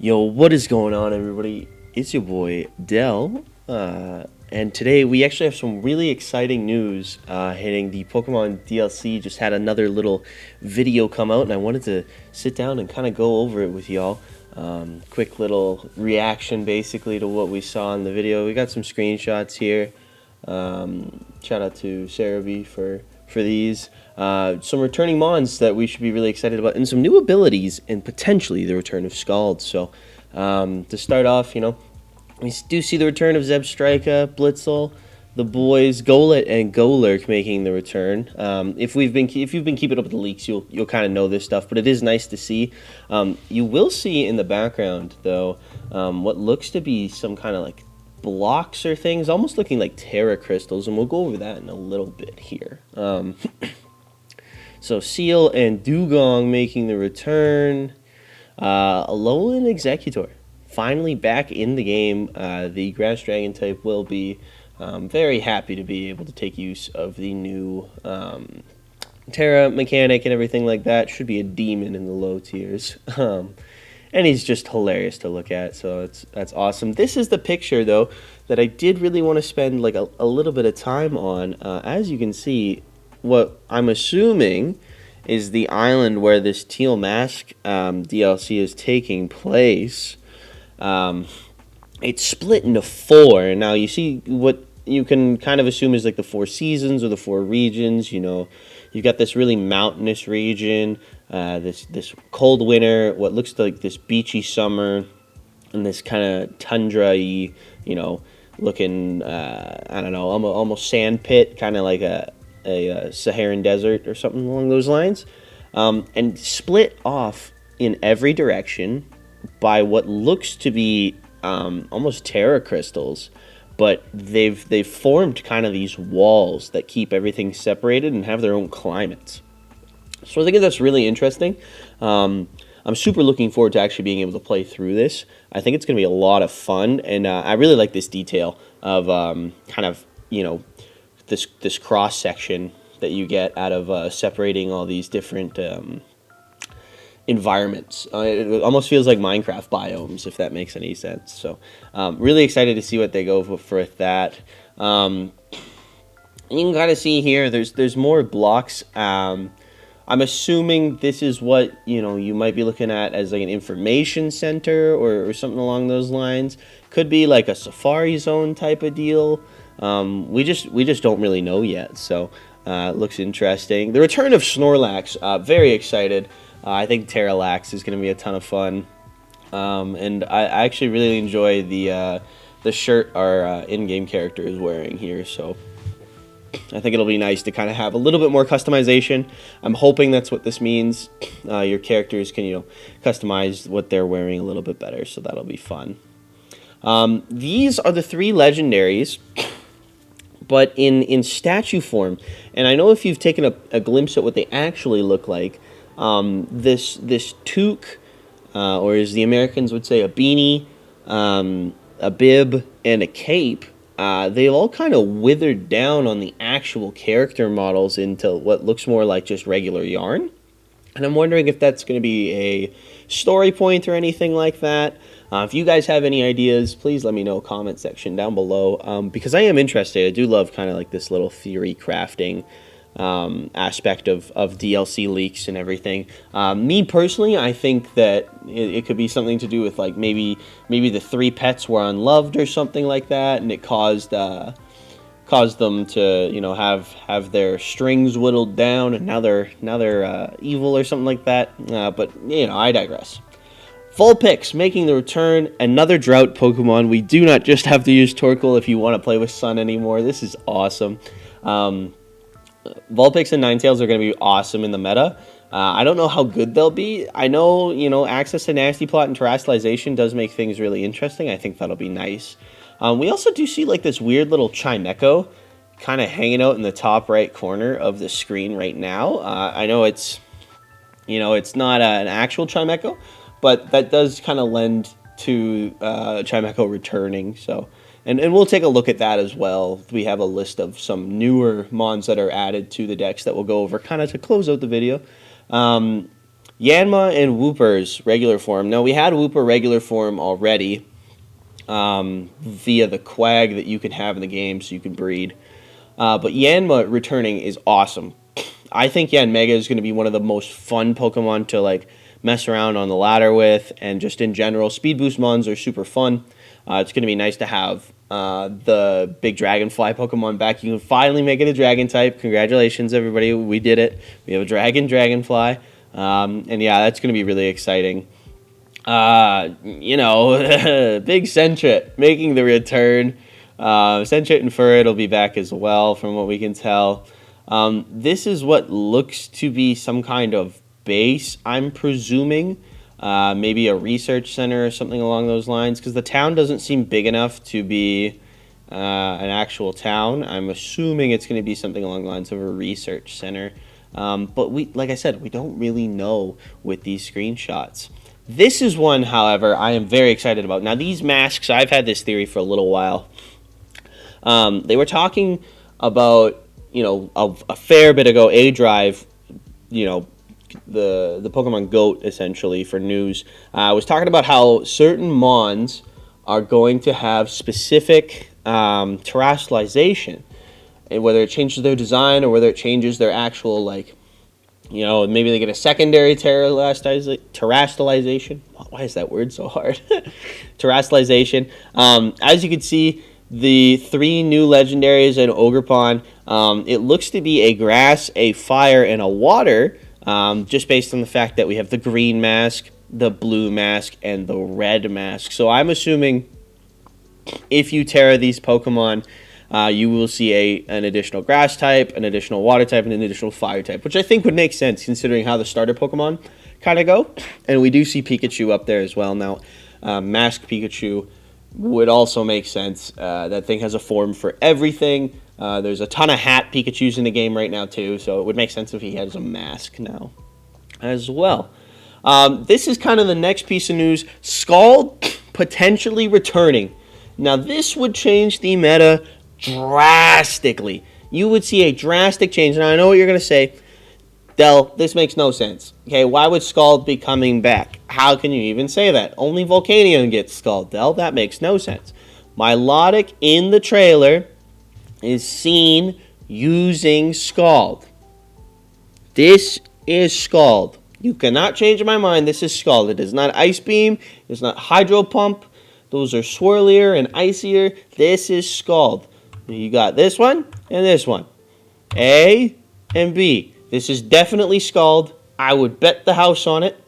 Yo, what is going on, everybody? It's your boy Dell, and today we actually have some really exciting news hitting the Pokemon DLC. Just had another little video come out, and I wanted to sit down and kind of go over it with y'all. Quick little reaction, basically, to what we saw in the video. We got some screenshots here. Shout out to Cerebi for these. Some returning mons that we should be really excited about, and some new abilities, and potentially the return of Scald. So, to start off, we do see the return of Zebstrika, Blitzel, the boys, Golett and Golurk making the return. If you've been keeping up with the leaks, you'll kind of know this stuff, but it is nice to see. You will see in the background, though, what looks to be some kind of like blocks or things, almost looking like Terra crystals, and we'll go over that in a little bit here. So Seal and Dugong making the return. Alolan Executor finally back in the game. The Grass Dragon type will be very happy to be able to take use of the new Terra mechanic and everything like that. Should be a demon in the low tiers. And he's just hilarious to look at, so that's awesome. This is the picture, though, that I did really want to spend like a little bit of time on. As you can see, what I'm assuming is the island where this Teal Mask DLC is taking place. It's split into four. Now, you see what you can kind of assume is like the four seasons or the four regions. You've got this really mountainous region, this cold winter, what looks like this beachy summer, and this kind of tundra-y, looking, I don't know, almost sand pit, kind of like a Saharan desert or something along those lines, and split off in every direction by what looks to be almost Terra crystals, but they've formed kind of these walls that keep everything separated and have their own climates. So I think that's really interesting. I'm super looking forward to actually being able to play through this. I think it's going to be a lot of fun, and I really like this detail of kind of, this cross section that you get out of separating all these different environments. It almost feels like Minecraft biomes, if that makes any sense. So really excited to see what they go for with that. And you can kind of see here there's more blocks. I'm assuming this is what you might be looking at as like an information center or something along those lines. Could be like a safari zone type of deal. We just don't really know yet, so it looks interesting. The return of Snorlax, very excited. I think Terralax is going to be a ton of fun, and I actually really enjoy the shirt our in-game character is wearing here, so I think it'll be nice to kind of have a little bit more customization. I'm hoping that's what this means. Your characters can customize what they're wearing a little bit better, so that'll be fun. These are the three legendaries, but in statue form. And I know if you've taken a glimpse at what they actually look like, this toque, or as the Americans would say, a beanie, a bib, and a cape, they've all kind of withered down on the actual character models into what looks more like just regular yarn. And I'm wondering if that's going to be a story point or anything like that. If you guys have any ideas, please let me know, comment section down below, because I am interested. I do love kind of like this little theory crafting aspect of DLC leaks and everything. Me personally, I think that it could be something to do with like maybe the three pets were unloved or something like that, and it caused them to have their strings whittled down, and now they're evil or something like that. But I digress. Vulpix making the return, another drought Pokemon. We do not just have to use Torkoal if you want to play with Sun anymore. This is awesome. Vulpix and Ninetales are going to be awesome in the meta. I don't know how good they'll be. I know, access to Nasty Plot and Terrestrialization does make things really interesting. I think that'll be nice. We also do see like this weird little Chimecho kind of hanging out in the top right corner of the screen right now. I know it's not an actual Chimecho, but that does kind of lend to Chimecho returning. So, and we'll take a look at that as well. We have a list of some newer mons that are added to the decks that we'll go over kind of to close out the video. Yanma and Wooper's regular form. Now, we had Wooper regular form already via the Quag that you can have in the game so you can breed. But Yanma returning is awesome. I think Yanmega is going to be one of the most fun Pokemon to like mess around on the ladder with, and just in general. Speed Boost Mons are super fun. It's going to be nice to have the big Dragonfly Pokemon back. You can finally make it a Dragon type. Congratulations, everybody. We did it. We have a Dragonfly. And yeah, that's going to be really exciting. You know, big Sentret making the return. Sentret and Furret will be back as well, from what we can tell. This is what looks to be some kind of base, I'm presuming. Maybe a research center or something along those lines, because the town doesn't seem big enough to be an actual town. I'm assuming it's going to be something along the lines of a research center. But like I said, we don't really know with these screenshots. This is one, however, I am very excited about. Now, these masks, I've had this theory for a little while. They were talking about, you know, a fair bit ago, A-Drive, you know, the Pokemon GOAT, essentially, for news, was talking about how certain Mons are going to have specific terrestrialization, and whether it changes their design or whether it changes their actual, like, you know, maybe they get a secondary terrestrialization. Why is that word so hard? Terrestrialization. As you can see, the 3 new legendaries in Ogerpon, it looks to be a grass, a fire, and a water, just based on the fact that we have the green mask, the blue mask, and the red mask. So I'm assuming if you Terra these Pokemon, you will see an additional grass type, an additional water type, and an additional fire type, which I think would make sense considering how the starter Pokemon kind of go. And we do see Pikachu up there as well now. Mask Pikachu would also make sense. That thing has a form for everything. There's a ton of hat Pikachus in the game right now too, so it would make sense if he has a mask now as well. This is kind of the next piece of news. Scald potentially returning. Now, this would change the meta drastically. You would see a drastic change. And I know what you're going to say, Del, this makes no sense. Okay, why would Scald be coming back? How can you even say that? Only Volcanion gets Scald, Del. That makes no sense. Milotic in the trailer is seen using Scald. This is Scald. You cannot change my mind. This is Scald. It is not Ice Beam. It's not Hydro Pump. Those are swirlier and icier. This is Scald. You got this one and this one. A and B. This is definitely Scald. I would bet the house on it.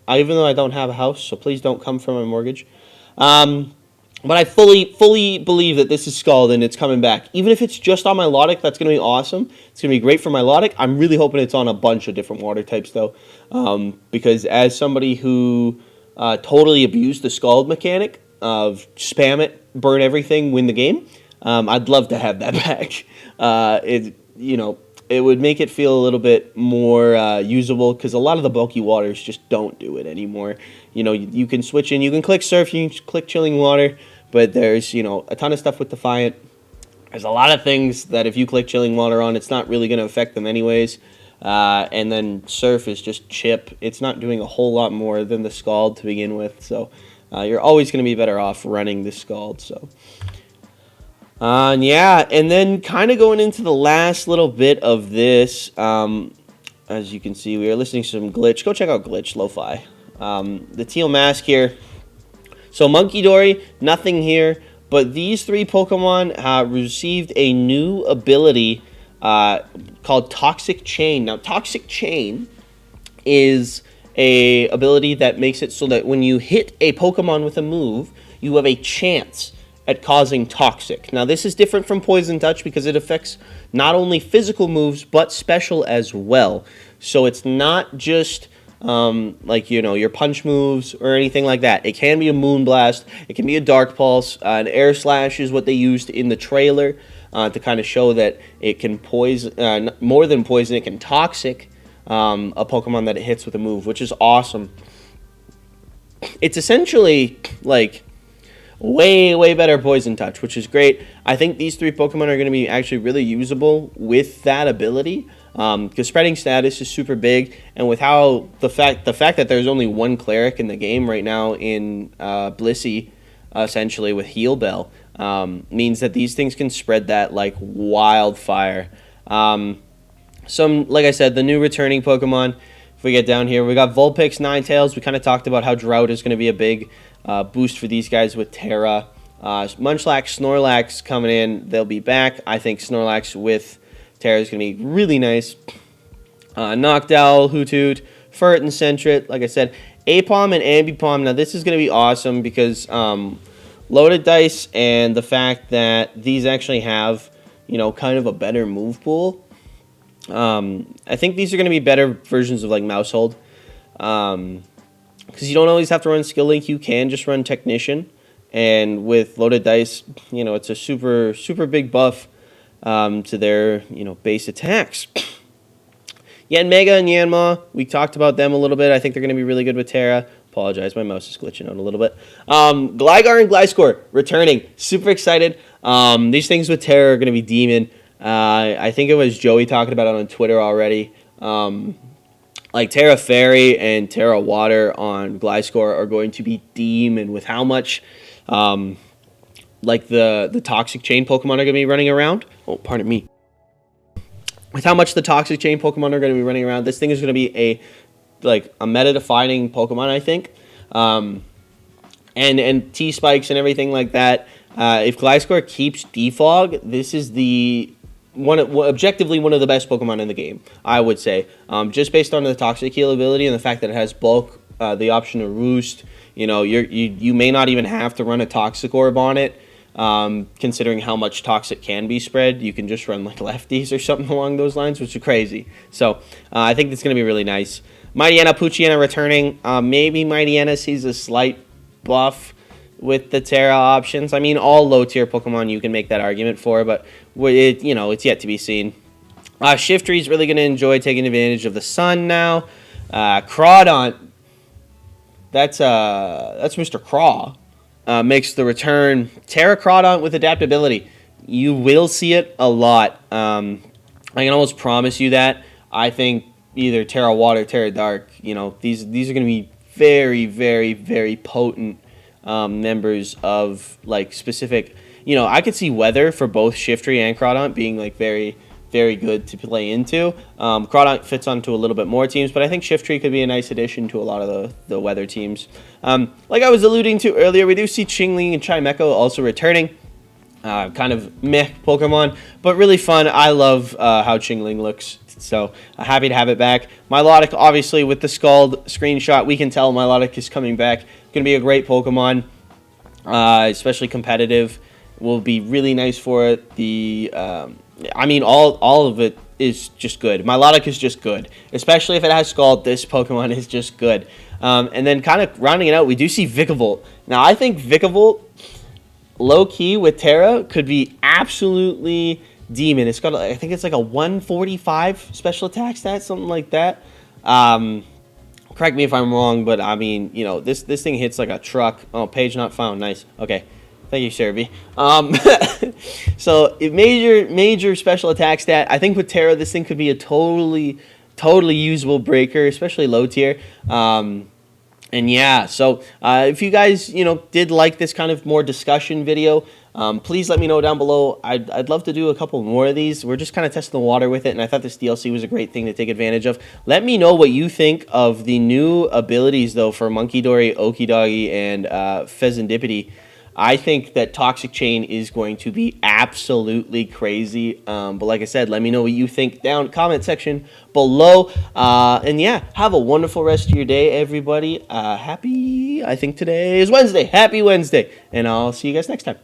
Even though I don't have a house, so please don't come for my mortgage. But I fully believe that this is Scald and it's coming back. Even if it's just on Milotic, that's going to be awesome. It's going to be great for Milotic. I'm really hoping it's on a bunch of different water types, though. Because as somebody who totally abused the Scald mechanic of spam it, burn everything, win the game, I'd love to have that back. It would make it feel a little bit more usable, because a lot of the bulky waters just don't do it anymore. You know, you can switch in, you can click Surf, you can click Chilling Water, but there's, you know, a ton of stuff with Defiant. There's a lot of things that if you click Chilling Water on, it's not really going to affect them anyways. And then Surf is just chip. It's not doing a whole lot more than the Scald to begin with, so you're always going to be better off running the Scald, so... yeah, and then kind of going into the last little bit of this, as you can see, we are listening to some Glitch. Go check out Glitch, Lo-Fi. The Teal Mask here. So Monkey Dory, nothing here, but these 3 Pokemon received a new ability called Toxic Chain. Now, Toxic Chain is a ability that makes it so that when you hit a Pokemon with a move, you have a chance at causing Toxic. Now, this is different from Poison Touch because it affects not only physical moves, but special as well. So it's not just, your punch moves or anything like that. It can be a Moonblast. It can be a Dark Pulse. An Air Slash is what they used in the trailer to kind of show that it can poison, more than poison, it can Toxic a Pokemon that it hits with a move, which is awesome. It's essentially, like... way better Poison Touch, which is great. I think these 3 Pokemon are going to be actually really usable with that ability. because spreading status is super big, and with how the fact that there's only one cleric in the game right now in Blissey, essentially with Heal Bell, means that these things can spread that like wildfire. Like I said, the new returning Pokemon. If we get down here, we got Vulpix, Ninetales. We kind of talked about how Drought is going to be a big boost for these guys with Terra. Munchlax, Snorlax coming in. They'll be back. I think Snorlax with Terra is going to be really nice. Noctowl, Hoothoot, Furt, and Sentret. Like I said, Apom and Ambipom. Now, this is going to be awesome because loaded dice and the fact that these actually have, kind of a better move pool. I think these are going to be better versions of like Mousehold. Because you don't always have to run Skill Link. You can just run Technician. And with loaded dice, it's a super, super big buff to their, base attacks. Yanmega and Yanma, we talked about them a little bit. I think they're going to be really good with Terra. Apologize, my mouse is glitching out a little bit. Gligar and Gliscor returning. Super excited. These things with Terra are going to be demon. I think it was Joey talking about it on Twitter already. Like Terra Fairy and Terra Water on Gliscor are going to be demon with how much like the Toxic Chain Pokemon are going to be running around. Oh, pardon me. With how much the Toxic Chain Pokemon are going to be running around, this thing is going to be a meta-defining Pokemon, I think. And T-Spikes and everything like that. If Gliscor keeps Defog, this is objectively one of the best Pokemon in the game, I would say. Just based on the Toxic Heal ability and the fact that it has bulk, the option to roost. You may not even have to run a Toxic Orb on it, considering how much Toxic can be spread. You can just run like lefties or something along those lines, which is crazy. So I think that's going to be really nice. Mightyena, Poochyena returning. Maybe Mightyena sees a slight buff with the Terra options. I mean, all low-tier Pokemon you can make that argument for, but it's yet to be seen. Shiftry is really going to enjoy taking advantage of the sun now. Crawdaunt, that's Mr. Craw, makes the return. Terra Crawdaunt with adaptability. You will see it a lot. I can almost promise you that. I think either Terra Water, Terra Dark, these are going to be very, very, very potent members of like specific. I could see Weather for both Shiftry and Crawdaunt being like very, very good to play into. Crawdaunt fits onto a little bit more teams, but I think Shiftry could be a nice addition to a lot of the Weather teams. Like I was alluding to earlier, we do see Chingling and Chimecho also returning. Kind of meh Pokemon, but really fun. I love how Chingling looks. So happy to have it back. Milotic, obviously, with the Scald screenshot, we can tell Milotic is coming back. Going to be a great Pokemon, especially competitive. Will be really nice for it. All of it is just good. Milotic is just good, especially if it has Scald. This Pokemon is just good. And then kind of rounding it out, we do see Vikavolt. Now, I think Vikavolt, low-key with Terra, could be absolutely demon. It's got, I think it's like a 145 special attack stat, something like that. Correct me if I'm wrong, but I mean, this thing hits like a truck. Oh, page not found. Nice. Okay. Thank you, Serby. So major special attack stat. I think with Terra, this thing could be a totally usable breaker, especially low tier. And yeah, so if you guys, did like this kind of more discussion video, please let me know down below. I'd love to do a couple more of these. We're just kind of testing the water with it, and I thought this DLC was a great thing to take advantage of. Let me know what you think of the new abilities, though, for Munkidori, Okidoggy, and Pheasantipity. I think that Toxic Chain is going to be absolutely crazy. But like I said, let me know what you think down comment section below. And yeah, have a wonderful rest of your day, everybody. I think today is Wednesday. Happy Wednesday. And I'll see you guys next time.